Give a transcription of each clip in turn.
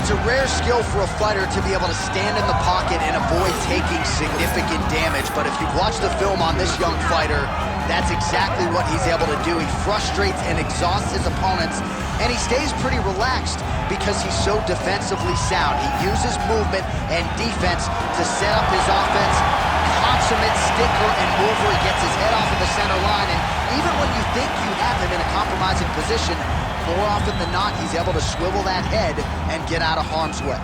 It's a rare skill for a fighter to be able to stand in the pocket and avoid taking significant damage, but if you've watched the film on this young fighter, that's exactly what he's able to do. He frustrates and exhausts his opponents, and he stays pretty relaxed because he's so defensively sound. He uses movement and defense to set up his offense. Consummate sticker and mover. He gets his head off of the center line, and even when you think you have him in a compromising position, more often than not, he's able to swivel that head and get out of harm's way.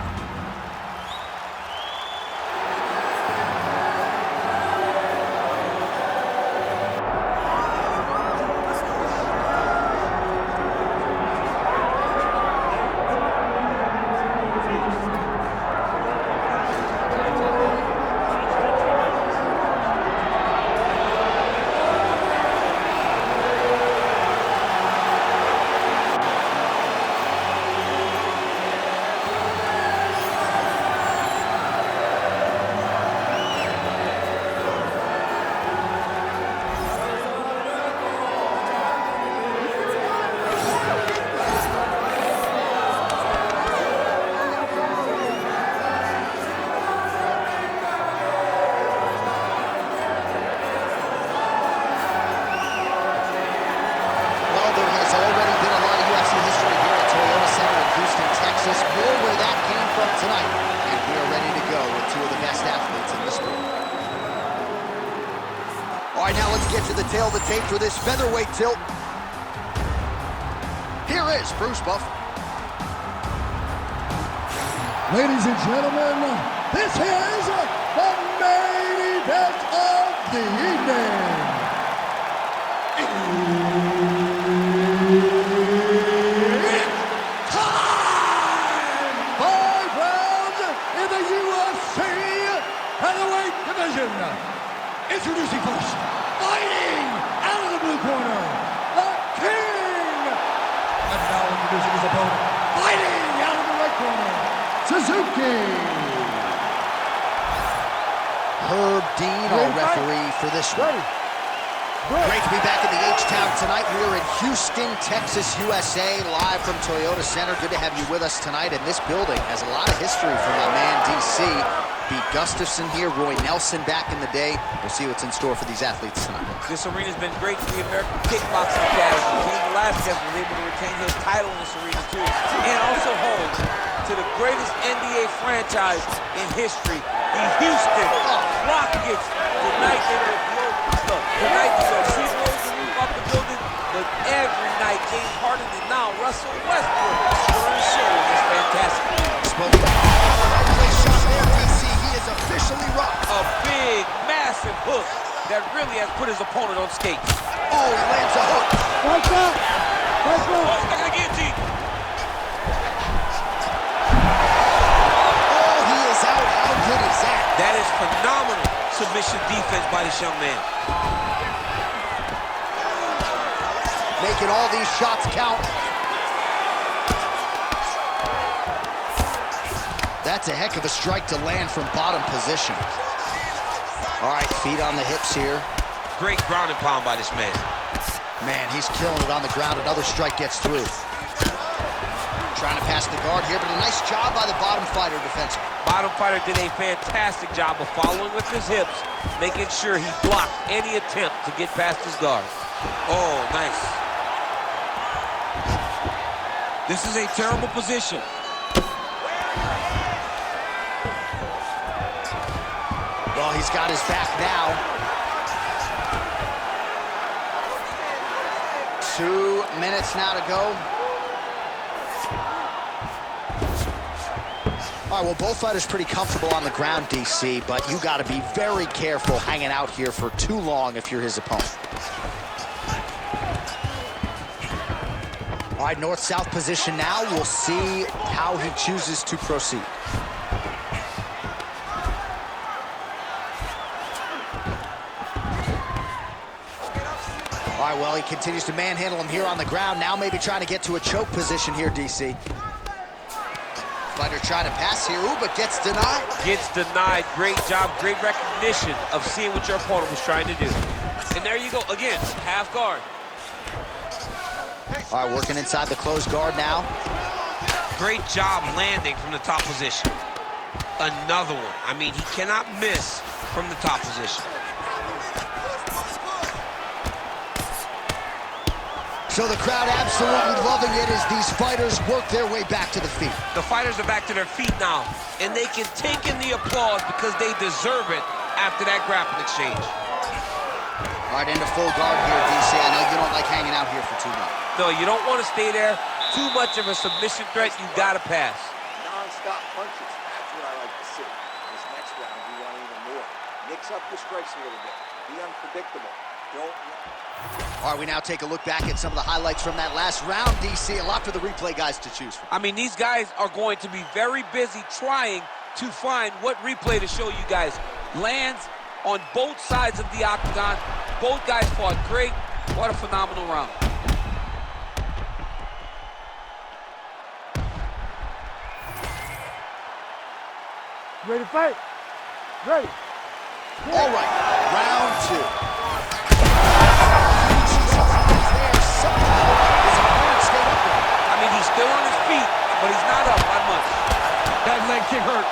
Tonight, and we are ready to go with two of the best athletes in the sport. All right, now let's get to the tail of the tape for this featherweight tilt. Here is Bruce Buff. Ladies and gentlemen, this is the main event of the evening. Introducing first, fighting out of the blue corner, the King! And now introducing his opponent, fighting out of the red corner, Suzuki! Herb Dean, our referee for this one. Great to be back in the H-Town tonight. We are in Houston, Texas, USA, live from Toyota Center. Good to have you with us tonight. And this building has a lot of history for my man, DC. Pete Gustafson here, Roy Nelson back in the day. We'll see what's in store for these athletes tonight. This arena's been great for the American Kickboxing Academy. King Velasquez was able to retain his title in this arena too, and also home to the greatest NDA franchise in history, the Houston Rockets. Tonight they will blow. Look, tonight you will see the roof off the building, but every night James Harden and now Russell Westbrook are show this fantastic league. Officially rocked. A big, massive hook that really has put his opponent on skates. Oh, he lands a hook. Watch out! Watch out! Oh, he's not gonna guillotine. Oh, he is out. How good is that? That is phenomenal submission defense by this young man. Making all these shots count. That's a heck of a strike to land from bottom position. All right, feet on the hips here. Great ground and pound by this man. Man, he's killing it on the ground. Another strike gets through. Trying to pass the guard here, but a nice job by the bottom fighter defenseman. Bottom fighter did a fantastic job of following with his hips, making sure he blocked any attempt to get past his guard. Oh, nice. This is a terrible position. Well, he's got his back now. 2 minutes now to go. All right, well, both fighters pretty comfortable on the ground, DC, but you got to be very careful hanging out here for too long if you're his opponent. All right, north-south position now. We'll see how he chooses to proceed. All right, well, he continues to manhandle him here on the ground. Now maybe trying to get to a choke position here, DC. Fighter trying to pass here, ooh, but gets denied. Gets denied. Great job, great recognition of seeing what your opponent was trying to do. And there you go, again, half guard. All right, working inside the closed guard now. Great job landing from the top position. Another one. I mean, he cannot miss from the top position. So the crowd absolutely loving it as these fighters work their way back to the feet. The fighters are back to their feet now, and they can take in the applause because they deserve it after that grappling exchange. All right, into full guard here, DC. I know you don't like hanging out here for too long. No, you don't want to stay there. Too much of a submission threat, you gotta pass. Non-stop punches. That's what I like to see. This next round, we want even more. Mix up the strikes a little bit. Be unpredictable. Don't. All right, we now take a look back at some of the highlights from that last round, DC. A lot for the replay guys to choose from. I mean, these guys are going to be very busy trying to find what replay to show you guys. Lands on both sides of the octagon. Both guys fought great. What a phenomenal round. Ready to fight? Ready. All right, round two. I mean, he's still on his feet, but he's not up by much. That leg kick hurt.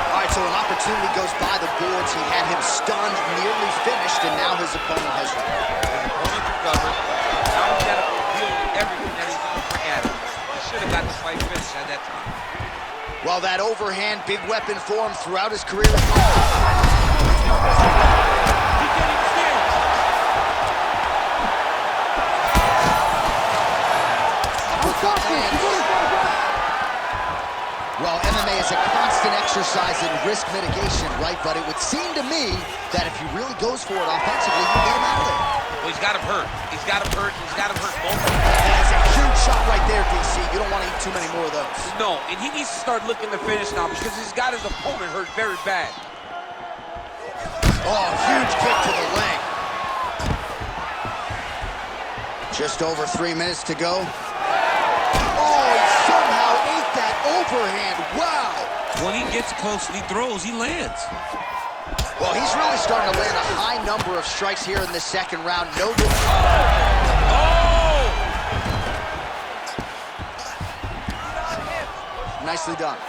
All right, so an opportunity goes by the boards. He had him stunned, nearly finished, and now his opponent has recovered. His opponent recovered. Now he's got to deal with everything that he's going to bring at him. He should have got the fight finished at that time. Well, that overhand big weapon for him throughout his career. Well, MMA is a constant exercise in risk mitigation, right? But it would seem to me that if he really goes for it offensively, you get him out of there. Well, he's got him hurt. He's got him hurt. He's got him hurt both. That's a huge shot right there, DC. You don't want to eat too many more of those. No, and he needs to start looking to finish now because he's got his opponent hurt very bad. Oh, huge kick to the leg. Just over 3 minutes to go. Oh, he somehow ate that overhand. Wow. When he gets close and he throws, he lands. Well, he's really starting to land a high number of strikes here in the second round. No good. Oh! Nicely done.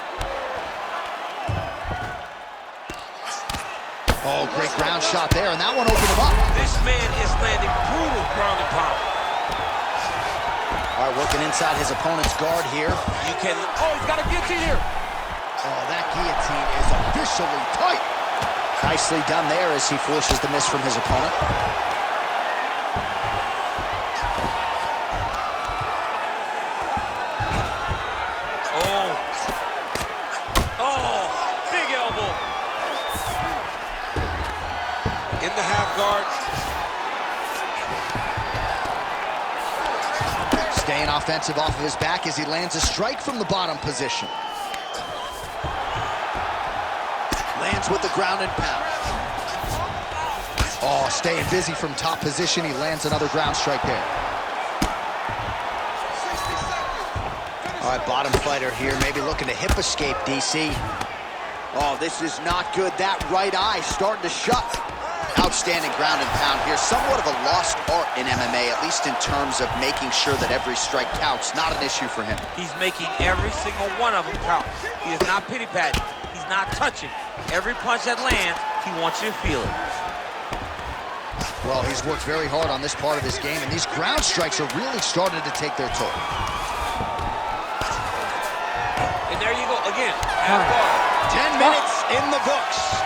Oh, great ground shot there, and that one opened him up. This man is landing brutal ground and pound. All right, working inside his opponent's guard here. You can. Oh, he's got a guillotine here. Oh, that guillotine is officially tight. Nicely done there as he forces the miss from his opponent. Oh. Oh, big elbow. In the half guard. Staying offensive off of his back as he lands a strike from the bottom position. Lands with the ground and pound. Oh, staying busy from top position. He lands another ground strike there. All right, bottom fighter here, maybe looking to hip escape, DC. Oh, this is not good. That right eye starting to shut. Outstanding ground and pound here. Somewhat of a lost art in MMA, at least in terms of making sure that every strike counts. Not an issue for him. He's making every single one of them count. He is not pity-patting. He's not touching. Every punch that lands, he wants you to feel it. Well, he's worked very hard on this part of his game, and these ground strikes are really starting to take their toll. And there you go, again, half guard. 10 minutes in the books.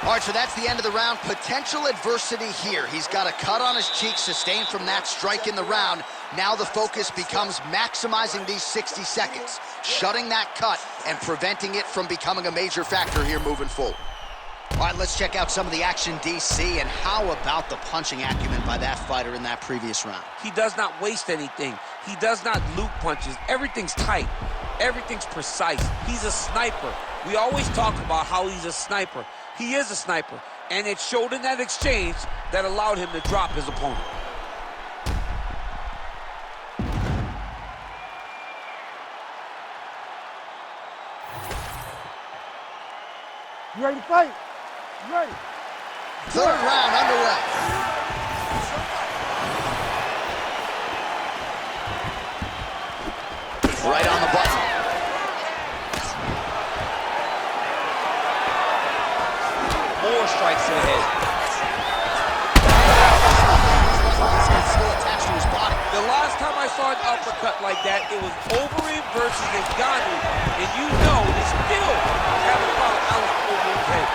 All right, so that's the end of the round. Potential adversity here. He's got a cut on his cheek sustained from that strike in the round. Now the focus becomes maximizing these 60 seconds, shutting that cut and preventing it from becoming a major factor here moving forward. All right, let's check out some of the action, DC, and how about the punching acumen by that fighter in that previous round? He does not waste anything. He does not loop punches. Everything's tight. Everything's precise. He's a sniper. We always talk about how he's a sniper. He is a sniper, and it showed in that exchange that allowed him to drop his opponent. You ready to fight? You ready? Third round underway. Right on the button. More strikes to the head. Still attached to his body. The last time I saw an uppercut like that, it was Overeem versus Ngannou, and you know they still haven't found out Overeem's head.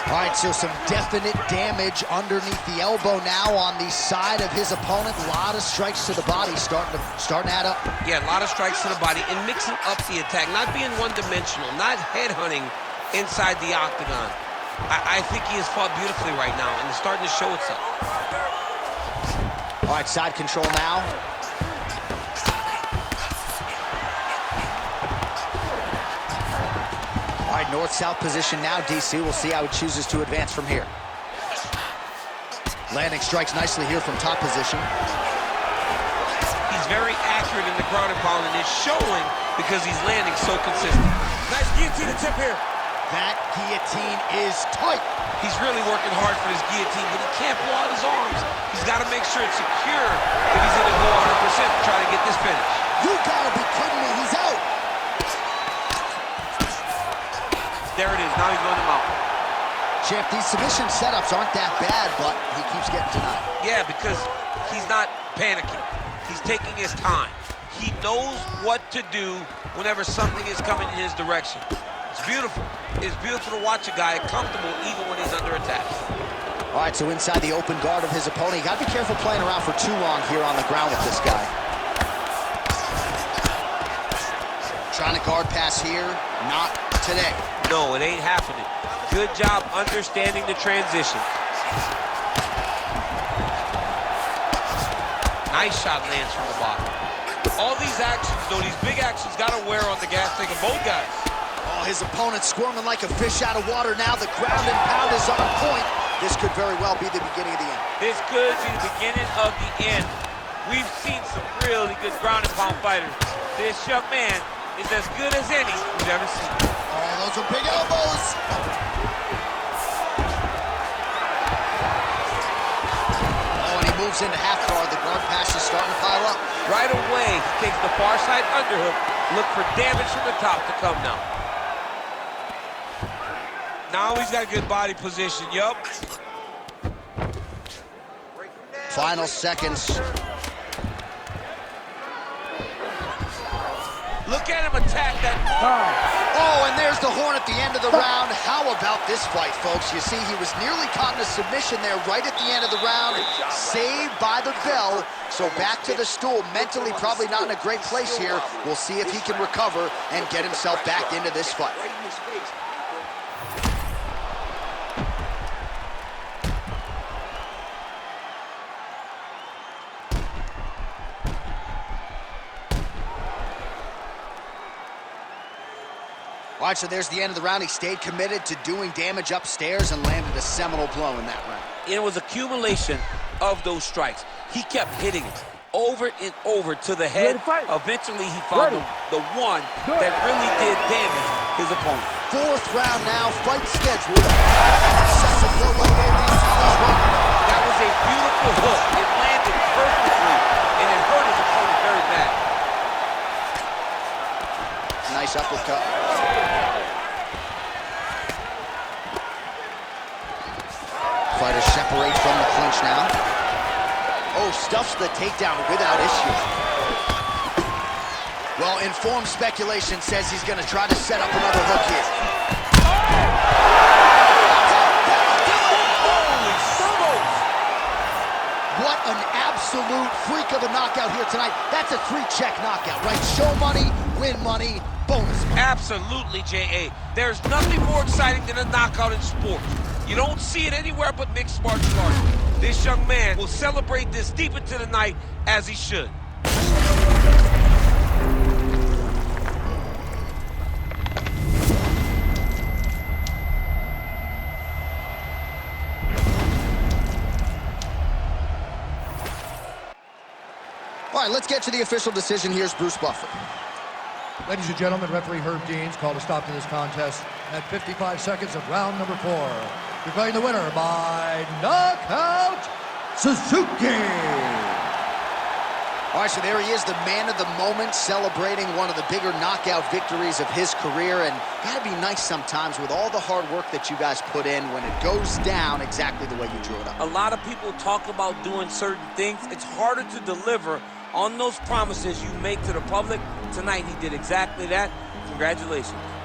All right, so some definite damage underneath the elbow now on the side of his opponent. A lot of strikes to the body starting to add up. Yeah, a lot of strikes to the body and mixing up the attack, not being one-dimensional, not headhunting inside the octagon. I think he has fought beautifully right now, and it's starting to show itself. All right, side control now. All right, north-south position now, DC. We'll see how he chooses to advance from here. Landing strikes nicely here from top position. He's very accurate in the ground and pound, and it's showing because he's landing so consistent. Nice guillotine attempt here. That guillotine is tight. He's really working hard for his guillotine, but he can't pull out his arms. He's got to make sure it's secure if he's going to go 100% to try to get this finish. You gotta be kidding me, he's out. There it is, now he's going to mount. Champ, these submission setups aren't that bad, but he keeps getting denied. Yeah, because he's not panicking. He's taking his time. He knows what to do whenever something is coming in his direction. It's beautiful. It's beautiful to watch a guy comfortable even when he's under attack. All right, so inside the open guard of his opponent. You got to be careful playing around for too long here on the ground with this guy. Trying to guard pass here. Not today. No, it ain't happening. Good job understanding the transition. Nice shot lands from the bottom. All these actions, though, these big actions, got to wear on the gas tank of both guys. Oh, his opponent squirming like a fish out of water now. The ground and pound is on point. This could very well be the beginning of the end. This could be the beginning of the end. We've seen some really good ground and pound fighters. This young man is as good as any we've ever seen. Oh, those are big elbows. Oh, and he moves into half guard. The guard pass is starting to pile up. Right away, he takes the far side underhook. Look for damage from the top to come now. Now he's got a good body position, yup. Final seconds. Look at him attack that arm. Oh, and there's the horn at the end of the round. How about this fight, folks? You see, he was nearly caught in a submission there right at the end of the round. Saved by the bell. So back to the stool. Mentally probably not in a great place here. We'll see if he can recover and get himself back into this fight. All right, so there's the end of the round. He stayed committed to doing damage upstairs and landed a seminal blow in that round. It was accumulation of those strikes. He kept hitting it over and over to the head. Eventually, he found the one that really did damage his opponent. Fourth round now, fight scheduled. That was a beautiful hook. It landed perfectly, and it hurt his opponent very bad. Nice uppercut. Fighters separate from the clinch now. Oh, stuffs the takedown without issue. Well, informed speculation says he's going to try to set up another hook here. What an absolute freak of a knockout here tonight. That's a 3-check knockout, right? Show money, win money, bonus money. Absolutely, J.A. There's nothing more exciting than a knockout in sports. You don't see it anywhere but mixed martial arts. This young man will celebrate this deep into the night as he should. All right, let's get to the official decision. Here's Bruce Buffer. Ladies and gentlemen, referee Herb Deans called a stop to this contest at 55 seconds of round number 4. Declaring the winner by knockout Suzuki. All right, so there he is, the man of the moment, celebrating one of the bigger knockout victories of his career. And gotta be nice sometimes with all the hard work that you guys put in when it goes down exactly the way you drew it up. A lot of people talk about doing certain things. It's harder to deliver on those promises you make to the public. Tonight, he did exactly that. Congratulations.